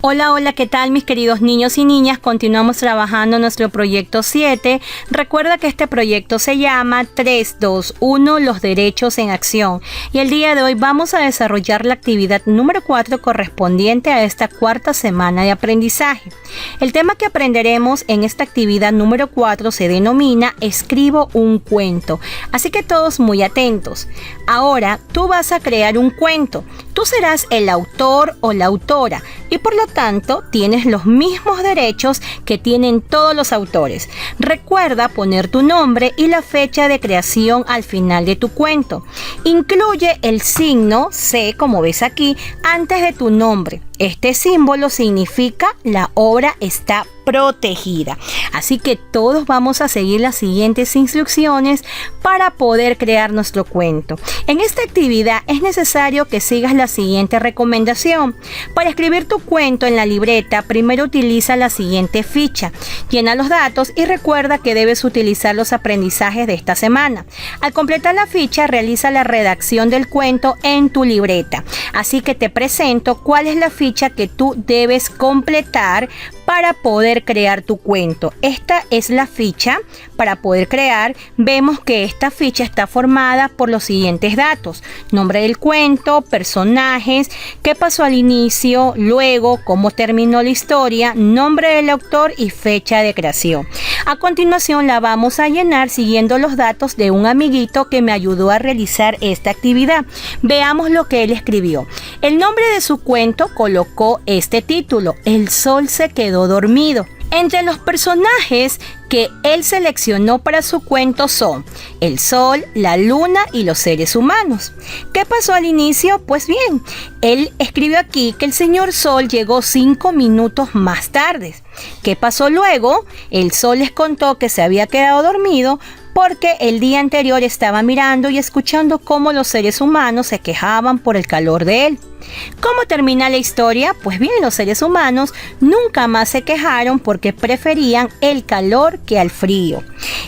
Hola, hola, ¿qué tal mis queridos niños y niñas? Continuamos trabajando en nuestro proyecto 7. Recuerda que este proyecto se llama 3, 2, 1, los derechos en acción. Y el día de hoy vamos a desarrollar la actividad número 4 correspondiente a esta cuarta semana de aprendizaje. El tema que aprenderemos en esta actividad número 4 se denomina Escribo un cuento. Así que todos muy atentos. Ahora tú vas a crear un cuento. Tú serás el autor o la autora y por lo tanto tienes los mismos derechos que tienen todos los autores. Recuerda poner tu nombre y la fecha de creación al final de tu cuento. Incluye el signo C, como ves aquí, antes de tu nombre. Este símbolo significa la obra está protegida. Así que todos vamos a seguir las siguientes instrucciones para poder crear nuestro cuento. En esta actividad es necesario que sigas la siguiente recomendación. Para escribir tu cuento en la libreta, primero utiliza la siguiente ficha. Llena los datos y recuerda que debes utilizar los aprendizajes de esta semana. Al completar la ficha, realiza la redacción del cuento en tu libreta. Así que te presento cuál es la ficha que tú debes completar para poder crear tu cuento. Esta es la ficha para poder crear. Vemos que esta ficha está formada por los siguientes datos: nombre del cuento, personajes, qué pasó al inicio, luego cómo terminó la historia, nombre del autor y fecha de creación. A continuación la vamos a llenar siguiendo los datos de un amiguito que me ayudó a realizar esta actividad. Veamos lo que él escribió. El nombre de su cuento colocó este título: El sol se quedó dormido. Entre los personajes que él seleccionó para su cuento son el sol, la luna y los seres humanos. ¿Qué pasó al inicio? Pues bien, él escribió aquí que el señor Sol llegó 5 minutos más tarde. ¿Qué pasó luego? El sol les contó que se había quedado dormido porque el día anterior estaba mirando y escuchando cómo los seres humanos se quejaban por el calor de él. ¿Cómo termina la historia? Pues bien, los seres humanos nunca más se quejaron porque preferían el calor que al frío.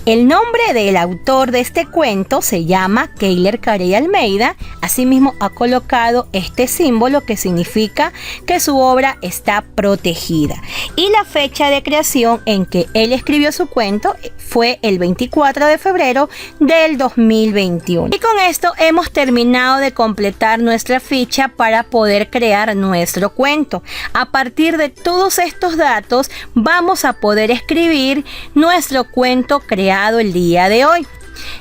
El nombre del autor de este cuento se llama Keiler Carey Almeida. Asimismo ha colocado este símbolo que significa que su obra está protegida. Y la fecha de creación en que él escribió su cuento fue el 24 de febrero del 2021. Y con esto hemos terminado de completar nuestra ficha para poder crear nuestro cuento. A partir de todos estos datos vamos a poder escribir nuestro cuento creado el día de hoy.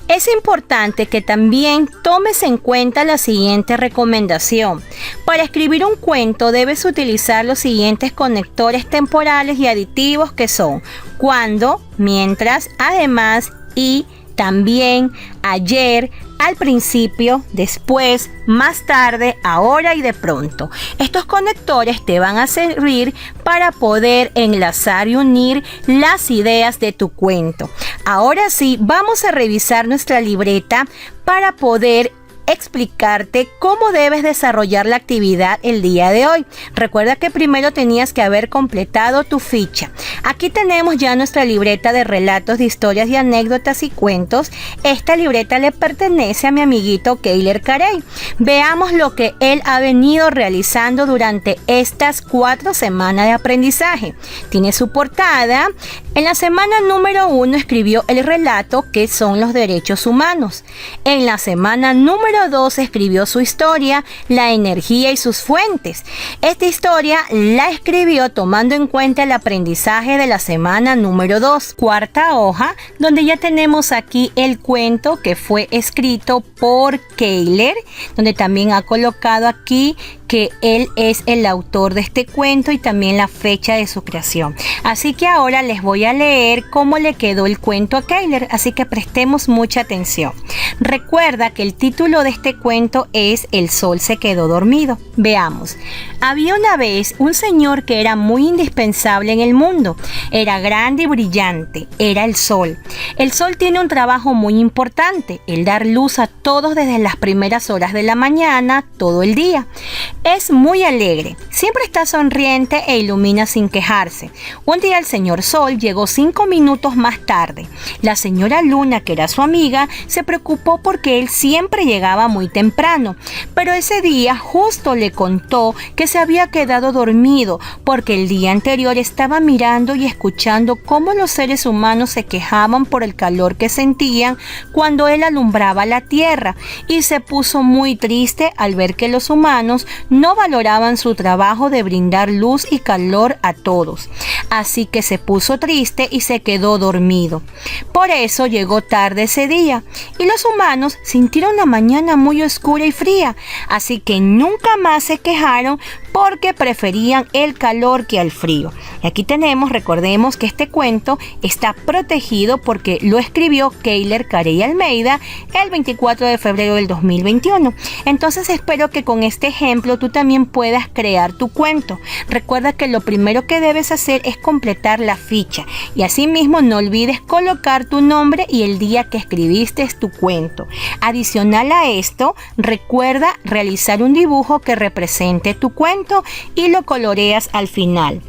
Es importante que también tomes en cuenta la siguiente recomendación. Para escribir un cuento debes utilizar los siguientes conectores temporales y aditivos que son cuando, mientras, además y también, ayer, al principio, después, más tarde, ahora y de pronto. Estos conectores te van a servir para poder enlazar y unir las ideas de tu cuento. Ahora sí, vamos a revisar nuestra libreta para poder explicarte cómo debes desarrollar la actividad el día de hoy. Recuerda que primero tenías que haber completado tu ficha. Aquí tenemos ya nuestra libreta de relatos, de historias y anécdotas y cuentos. Esta libreta le pertenece a mi amiguito Keiler Carey. Veamos lo que él ha venido realizando durante estas 4 semanas de aprendizaje. Tiene su portada. En la semana número 1 escribió el relato ¿Qué son los derechos humanos? En la semana número 2 escribió su historia La energía y sus fuentes. Esta historia la escribió tomando en cuenta el aprendizaje de la semana número 2. Cuarta hoja, donde ya tenemos aquí el cuento que fue escrito por Keiler, donde también ha colocado aquí que él es el autor de este cuento y también la fecha de su creación. Así que ahora les voy a leer cómo le quedó el cuento a Keiler, así que prestemos mucha atención. Recuerda que el título de este cuento es El sol se quedó dormido. Veamos. Había una vez un señor que era muy indispensable en el mundo. Era grande y brillante. Era el sol. El sol tiene un trabajo muy importante, el dar luz a todos desde las primeras horas de la mañana, todo el día. Es muy alegre, siempre está sonriente e ilumina sin quejarse. Un día el señor Sol llegó 5 minutos más tarde. La señora Luna, que era su amiga, se preocupó porque él siempre llegaba muy temprano, pero ese día justo le contó que se había quedado dormido porque el día anterior estaba mirando y escuchando cómo los seres humanos se quejaban por el calor que sentían cuando él alumbraba la tierra, y se puso muy triste al ver que los humanos no valoraban su trabajo de brindar luz y calor a todos. Así que se puso triste y se quedó dormido. Por eso llegó tarde ese día, y los humanos sintieron la mañana muy oscura y fría, así que nunca más se quejaron porque preferían el calor que al frío. Y aquí recordemos que este cuento está protegido porque lo escribió Keiler Carey Almeida el 24 de febrero del 2021. Entonces espero que con este ejemplo tú también puedas crear tu cuento. Recuerda que lo primero que debes hacer es completar la ficha, y asimismo no olvides colocar tu nombre y el día que escribiste tu cuento. Adicional a esto, recuerda realizar un dibujo que represente tu cuento y lo coloreas al final.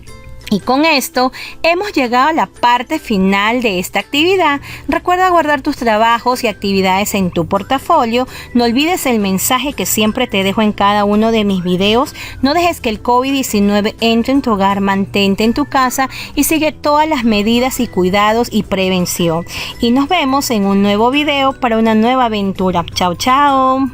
Y con esto hemos llegado a la parte final de esta actividad. Recuerda guardar tus trabajos y actividades en tu portafolio. No olvides el mensaje que siempre te dejo en cada uno de mis videos. No dejes que el COVID-19 entre en tu hogar, mantente en tu casa y sigue todas las medidas y cuidados y prevención. Y nos vemos en un nuevo video para una nueva aventura. Chao, chao.